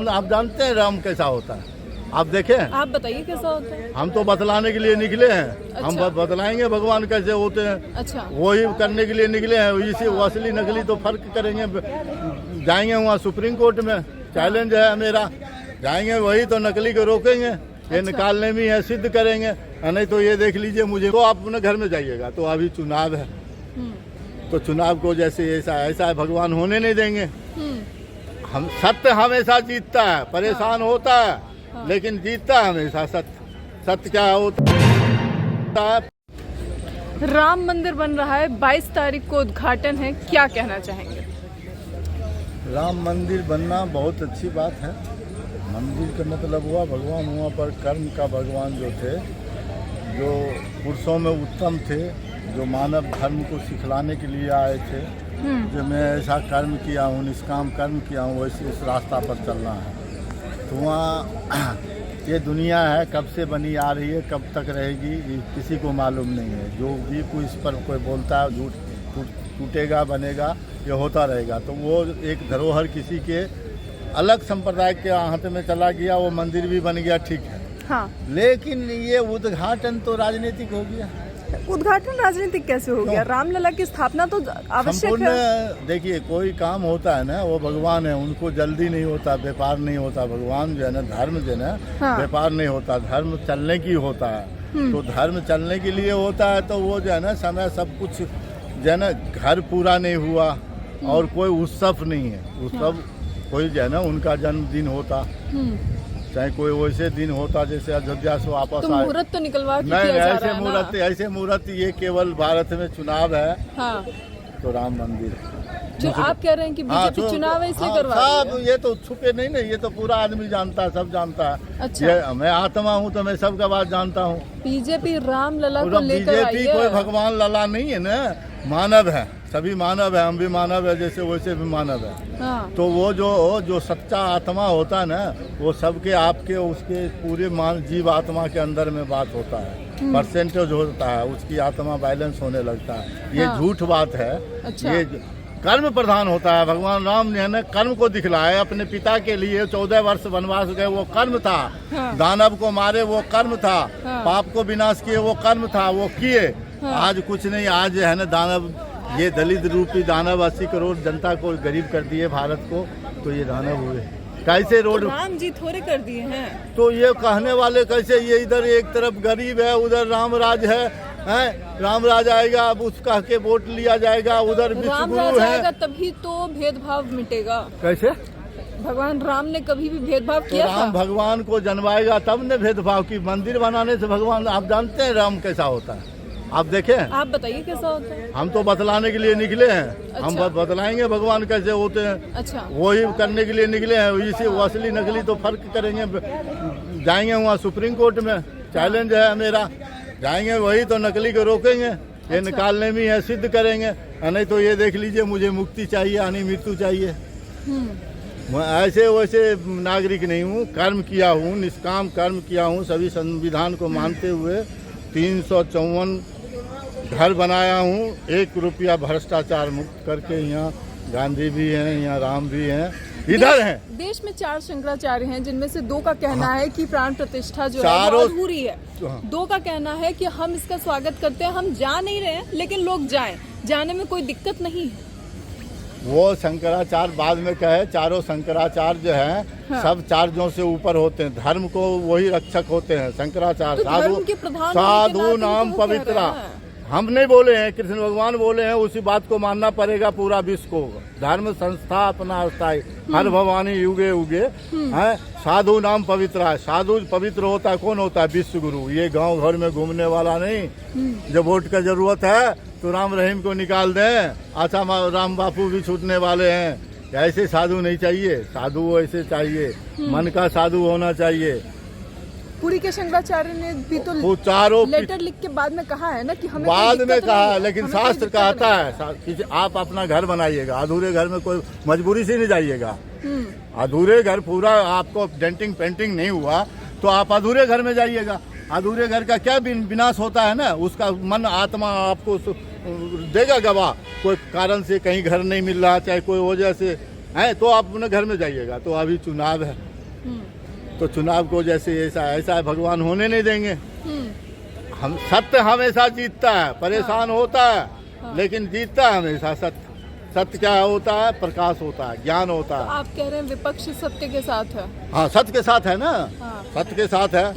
आप जानते हैं राम कैसा होता है, आप देखें। आप बताइए कैसा होता है। हम तो बतलाने के लिए निकले हैं। अच्छा। हम बतलाएंगे भगवान कैसे होते हैं। अच्छा। वही करने के लिए निकले हैं। इसी असली नकली तो फर्क करेंगे। जाएंगे वहाँ सुप्रीम कोर्ट में, चैलेंज है मेरा। जाएंगे वही तो नकली को रोकेंगे। ये निकालने में है, सिद्ध करेंगे। नहीं तो ये देख लीजिए मुझे, तो आप अपने घर में जाइएगा। तो अभी चुनाव है, तो चुनाव को जैसे ऐसा भगवान होने नहीं देंगे। हम सत्य हमेशा जीतता है, परेशान होता है लेकिन जीतता है हमेशा सत्य। सत्य क्या होता है। राम मंदिर बन रहा है, 22 तारीख को उद्घाटन है, क्या कहना चाहेंगे। राम मंदिर बनना बहुत अच्छी बात है। मंदिर का मतलब हुआ भगवान, वहाँ पर कर्म का भगवान जो थे, जो पुरुषों में उत्तम थे, जो मानव धर्म को सिखलाने के लिए आए थे। जो मैं ऐसा कर्म किया हूँ, निष्काम कर्म किया हूँ, वैसे इस रास्ता पर चलना है। तो वहाँ ये दुनिया है, कब से बनी आ रही है, कब तक रहेगी, ये किसी को मालूम नहीं है। जो भी कोई इस पर कोई बोलता है, झूठ टूटेगा बनेगा, ये होता रहेगा। तो वो एक धरोहर किसी के अलग संप्रदाय के हाथ में चला गया, वो मंदिर भी बन गया, ठीक है। हाँ। लेकिन ये उद्घाटन तो राजनीतिक हो गया। उद्घाटन राजनीतिक कैसे हो गया। रामलला की स्थापना तो आवश्यक है। देखिए, कोई काम होता है ना, वो भगवान है, उनको जल्दी नहीं होता, व्यापार नहीं होता। भगवान जो है ना, धर्म जो है ना, व्यापार नहीं होता, धर्म चलने की होता है। तो धर्म चलने के लिए होता है, तो वो जो है ना, समय सब कुछ जो है ना, घर पूरा नहीं हुआ और कोई उत्सव नहीं है। उत्सव कोई जो है ना, उनका जन्मदिन होता, चाहे कोई वैसे दिन होता जैसे अयोध्या से वापस तो आए। मुहूर्त तो निकलवा के नहीं, किया जा रहा है ना। ऐसे मुहूर्त ये केवल भारत में चुनाव है। हाँ। तो राम मंदिर जो आप कह रहे हैं कि बीजेपी चुनाव है इसलिए करवा रही है। ये तो छुपे नहीं ना, ये तो पूरा आदमी जानता है, सब जानता है। अच्छा। ये मैं आत्मा हूँ तो मैं सबका बात जानता हूँ। बीजेपी रामलला को लेकर आई बीजेपी है। कोई भगवान लला नहीं है ना, मानव है, सभी मानव है, हम भी मानव है, जैसे वैसे भी मानव है। हाँ। तो वो जो सच्चा आत्मा होता है ना, वो सबके आपके उसके पूरे जीव आत्मा के अंदर में बात होता है, परसेंटेज होता है, उसकी आत्मा बैलेंस होने लगता है। ये झूठ बात है। अच्छा। ये कर्म प्रधान होता है। भगवान राम ने ना कर्म को दिखलाया अपने पिता के लिए। 14 वर्ष वनवास गए, वो कर्म था। दानव को मारे, वो कर्म था। पाप को विनाश किए, वो कर्म था, वो किए। आज कुछ नहीं, आज है ना दानव, ये दलित रूपी दानव 80 करोड़ जनता को गरीब कर दिए भारत को। तो ये दानव हुए कैसे रोड, तो राम जी थोड़े कर दिए हैं। तो ये कहने वाले कैसे, ये इधर एक तरफ गरीब है, उधर रामराज है, राम राज आएगा, अब उसका के वोट लिया जाएगा, उधर विश्व गुरु है, तभी तो भेदभाव मिटेगा। कैसे भगवान राम ने कभी भी भेदभाव किया तो राम था? भगवान को जन्माएगा तब ने भेदभाव की। मंदिर बनाने से भगवान, आप जानते हैं राम कैसा होता है, आप देखें। आप बताइए कैसा होता है। हम तो बतलाने के लिए निकले हैं। अच्छा। हम बतलाएंगे भगवान कैसे होते हैं। अच्छा। वही करने के लिए निकले हैं। इसी असली नकली तो फर्क करेंगे। जाएंगे वहाँ सुप्रीम कोर्ट में, चैलेंज है मेरा। जाएंगे वही तो नकली को रोकेंगे। ये निकालने में है, सिद्ध करेंगे। नहीं तो ये देख लीजिए मुझे मुक्ति चाहिए, यानी मृत्यु चाहिए। मैं ऐसे वैसे नागरिक नहीं हूँ, कर्म किया हूँ, निष्काम कर्म किया हूँ, सभी संविधान को मानते हुए 354 घर बनाया हूँ, 1 रुपया भ्रष्टाचार मुक्त करके। यहाँ गांधी भी हैं, यहाँ राम भी हैं, इधर हैं। देश में 4 शंकराचार्य हैं, जिनमें से 2 का कहना है कि प्राण प्रतिष्ठा जो है वो अधूरी है। 2 का कहना है कि हम इसका स्वागत करते हैं, हम जा नहीं रहे हैं लेकिन लोग जाएं, जाने में कोई दिक्कत नहीं है। वो शंकराचार्य बाद में कहे, चारों शंकराचार्य जो है सब चार्यों से ऊपर होते हैं, धर्म को वही रक्षक होते हैं। शंकराचार्य साधु नाम पवित्रा, हम नहीं बोले हैं, कृष्ण भगवान बोले हैं। उसी बात को मानना पड़ेगा पूरा विश्व को। धर्म संस्था अपना स्थायी, हर भवानी युगे उगे है। साधु नाम पवित्र है। साधु पवित्र होता है, कौन होता है? विश्व गुरु। ये गांव घर में घूमने वाला नहीं। जब वोट का जरूरत है तो राम रहीम को निकाल दें। अच्छा, राम बापू भी छूटने वाले हैं। ऐसे साधु नहीं चाहिए, साधु ऐसे चाहिए, मन का साधु होना चाहिए। पुरी के शंकराचार्य ने भी तो वो चारों लेटर लिख के बाद में कहा है ना कि हमें बाद में कहा है, लेकिन शास्त्र कहता है कि आप अपना घर बनाइएगा। अधूरे घर में कोई मजबूरी से नहीं जाइएगा। अधूरे घर पूरा आपको डेंटिंग पेंटिंग नहीं हुआ तो आप अधूरे घर में जाइएगा। अधूरे घर का क्या विनाश होता है ना, उसका मन आत्मा आपको देगा गवाह। कोई कारण से कहीं घर नहीं मिल रहा, चाहे कोई वजह से है, तो आप अपने घर में जाइएगा। तो अभी चुनाव है। तो चुनाव को जैसे ऐसा भगवान होने नहीं देंगे। हम सत्य हमेशा जीतता है, परेशान होता है लेकिन जीतता है हमेशा सत्य। सत्य क्या होता है? प्रकाश होता है, ज्ञान होता है। तो आप कह रहे हैं विपक्ष सत्य के साथ है? हाँ, सत्य के साथ है ना। हाँ। सत्य के साथ है।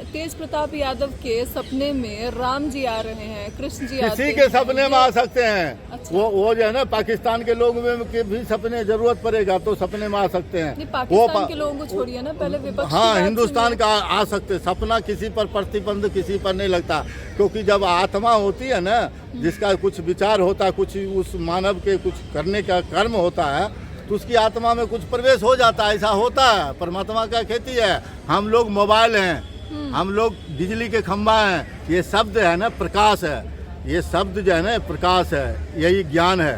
तेज प्रताप यादव के सपने में राम जी आ रहे हैं, कृष्ण जी किसी के सपने में आ सकते हैं। अच्छा। वो जो है ना, पाकिस्तान के लोगों में के भी सपने जरूरत पड़ेगा तो सपने में आ सकते हैं। नहीं, पाकिस्तान के लोगों को छोड़िए ना, पहले विपक्ष। हाँ, हिंदुस्तान का आ सकते। सपना किसी पर प्रतिबंध किसी पर नहीं लगता, क्योंकि जब आत्मा होती है ना, जिसका कुछ विचार होता है, कुछ उस मानव के कुछ करने का कर्म होता है, तो उसकी आत्मा में कुछ प्रवेश हो जाता है। ऐसा होता है। परमात्मा का खेती है। हम लोग मोबाइल हैं, हम लोग बिजली के खंभा हैं। ये शब्द है ना, प्रकाश है। ये शब्द जो है ना, प्रकाश है। यही ज्ञान है।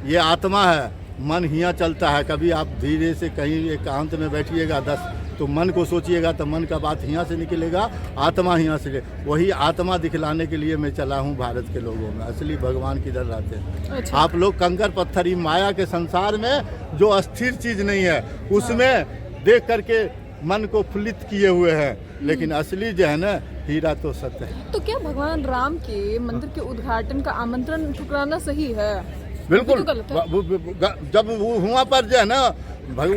ये आत्मा है। मन हियाँ चलता है। कभी आप धीरे से कहीं एकांत में बैठिएगा 10 तो मन को सोचिएगा तो मन का बात यहाँ से निकलेगा, आत्मा यहाँ से। वही आत्मा दिखलाने के लिए मैं चला हूँ भारत के लोगों में। असली भगवान किधर रहते हैं? अच्छा। आप लोग कंकर पत्थर, ही माया के संसार में जो अस्थिर चीज नहीं है उसमें देख करके मन को फुल्लित किए हुए हैं, लेकिन असली जो है ना, हीरा तो सत्य है। तो क्या भगवान राम के मंदिर के उद्घाटन का आमंत्रण ठुकराना सही है? बिल्कुल तो जब वहाँ पर जो है ना,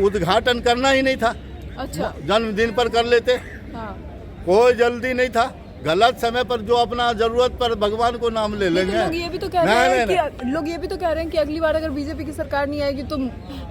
उद्घाटन करना ही नहीं था। अच्छा। जन्मदिन पर कर लेते। हाँ। कोई जल्दी नहीं था। गलत समय पर जो अपना जरूरत पर भगवान को नाम ले लेंगे। लोग ये भी तो कह रहे हैं कि अगली बार अगर बीजेपी की सरकार नहीं आएगी तो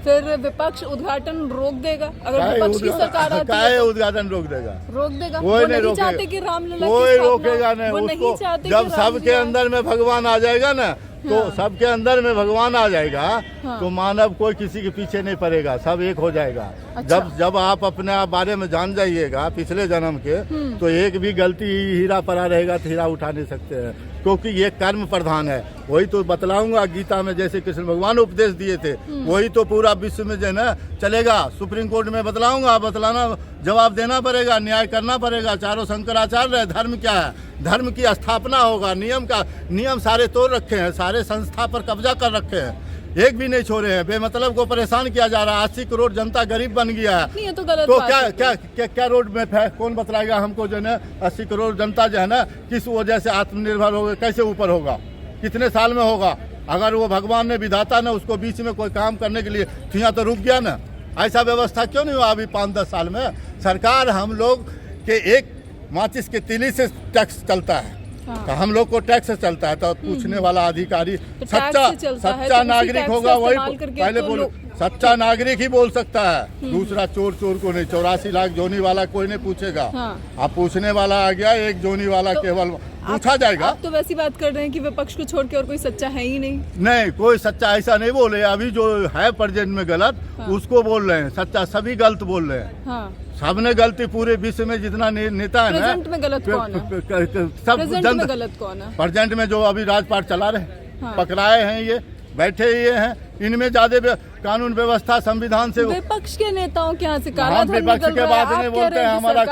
फिर विपक्ष उद्घाटन रोक देगा। अगर विपक्ष की सरकार आती है तो उद्घाटन रोक देगा। वो नहीं चाहते कि रामलला कोई रोकेगा नहीं उसको। जब सबके अंदर में भगवान आ जाएगा ना, तो सबके अंदर में भगवान आ जाएगा। हाँ। तो मानव कोई किसी के पीछे नहीं पड़ेगा, सब एक हो जाएगा। अच्छा। जब आप अपने बारे में जान जाइएगा पिछले जन्म के, तो एक भी गलती हीरा पड़ा रहेगा तो हीरा उठा नहीं सकते हैं, क्योंकि ये कर्म प्रधान है। वही तो बतलाऊंगा गीता में, जैसे कृष्ण भगवान उपदेश दिए थे, वही तो पूरा विश्व में जो है ना चलेगा। सुप्रीम कोर्ट में बतलाऊंगा, बतलाना, जवाब देना पड़ेगा, न्याय करना पड़ेगा। चारों शंकराचार्य है। धर्म क्या है? धर्म की स्थापना होगा। नियम सारे तोड़ रखे हैं, सारे संस्था पर कब्जा कर रखे हैं, एक भी नहीं छोड़े हैं। बेमतलब को परेशान किया जा रहा है। 80 करोड़ जनता गरीब बन गया है। नहीं, तो गलत तो बात क्या है। क्या क्या क्या रोड मैप है? कौन बतलाएगा हमको? जो है 80 करोड़ जनता जो है ना, किस वजह से आत्मनिर्भर होगा, कैसे ऊपर होगा, कितने साल में होगा? अगर वो भगवान ने विधाता ना उसको बीच में कोई काम करने के लिए तो यहाँ तो रुक गया ना। ऐसा व्यवस्था क्यों नहीं हुआ अभी 5-10 साल में? सरकार हम लोग के एक माचिस के तीली से टैक्स चलता है। हाँ। तो हम लोग को टैक्स से चलता है, तो पूछने वाला अधिकारी तो सच्चा नागरिक होगा। वही पहले बोलो, सच्चा नागरिक ही बोल सकता है। दूसरा चोर को नहीं। 84 लाख जोनी वाला कोई नहीं पूछेगा। हाँ। अब पूछने वाला आ गया, एक जोनी वाला तो केवल पूछा जाएगा। आप तो वैसी बात कर रहे हैं कि विपक्ष को छोड़ के और कोई सच्चा है ही नहीं। नहीं, कोई सच्चा ऐसा नहीं बोले। अभी जो है प्रेजेंट में गलत, हाँ। उसको बोल रहे हैं। सच्चा सभी गलत बोल रहे हैं। हाँ। सबने गलती, पूरे विश्व में जितना नेता है ना, प्रेजेंट में गलत कौन है? सब में गलत कौन है? प्रेजेंट में जो अभी राजपाट चला रहे हैं, हाँ। पकड़ाए हैं, ये बैठे ये हैं, इनमें ज्यादा कानून व्यवस्था संविधान से। विपक्ष के नेताओं के यहाँ से काला हम विपक्ष के बात नहीं बोलते हैं। हमारा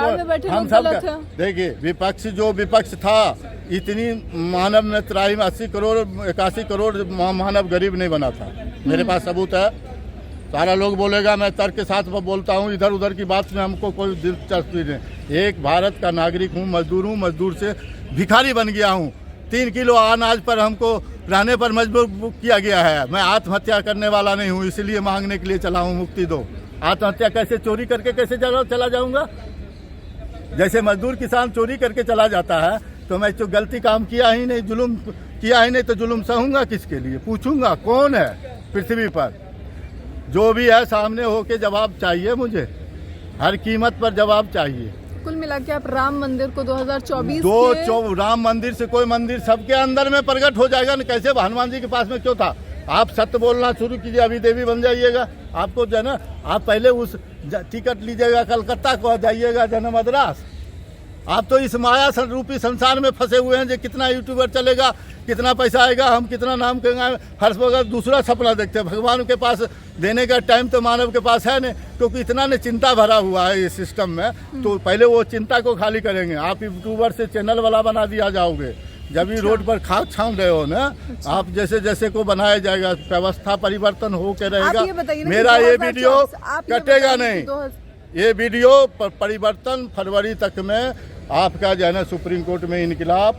हम सब देखिए, विपक्ष जो विपक्ष था, इतनी मानव में 81 करोड़ 81 करोड़ मानव गरीब नहीं बना था। मेरे पास सबूत है। सारा लोग बोलेगा मैं तर्क के साथ बोलता हूँ, इधर उधर की बात में हमको कोई दिलचस्पी नहीं। एक भारत का नागरिक हूँ, मजदूर से भिखारी बन गया हूँ। 3 किलो अनाज पर हमको रहने पर मजबूर किया गया है। मैं आत्महत्या करने वाला नहीं हूँ, इसलिए मांगने के लिए चला हूँ मुक्ति दो। आत्महत्या कैसे, चोरी करके कैसे चला जाऊँगा? जैसे मजदूर किसान चोरी करके चला जाता है, तो मैं तो गलती काम किया ही नहीं, जुल्म किया ही नहीं, तो जुल्म सहूँगा किसके लिए? पूछूंगा कौन है पृथ्वी पर? जो भी है सामने होके जवाब चाहिए मुझे, हर कीमत पर जवाब चाहिए। कुल मिला के आप राम मंदिर को 2024 राम मंदिर से कोई मंदिर सबके अंदर में प्रकट हो जाएगा ना। कैसे हनुमान जी के पास में क्यों था? आप सत्य बोलना शुरू कीजिए, अभी देवी बन जाइएगा। आपको जो है ना, आप पहले उस टिकट लीजिएगा, कलकत्ता को जाइएगा, जन्म मद्रास। आप तो इस माया रूपी संसार में फंसे हुए हैं। जो कितना यूट्यूबर चलेगा, कितना पैसा आएगा, हम कितना नाम करेंगे, हर वक्त दूसरा सपना देखते हैं। भगवान के पास देने का टाइम तो मानव के पास है नहीं, क्योंकि इतना ने चिंता भरा हुआ है इस सिस्टम में। तो पहले वो चिंता को खाली करेंगे। आप यूट्यूबर से चैनल वाला बना दिया जाओगे, जब भी रोड पर खाक छान रहे हो ना, आप जैसे जैसे को बनाया जाएगा, व्यवस्था परिवर्तन हो के रहेगा। मेरा ये वीडियो कटेगा नहीं। ये वीडियो परिवर्तन फरवरी तक में आपका जो है ना सुप्रीम कोर्ट में इनकलाब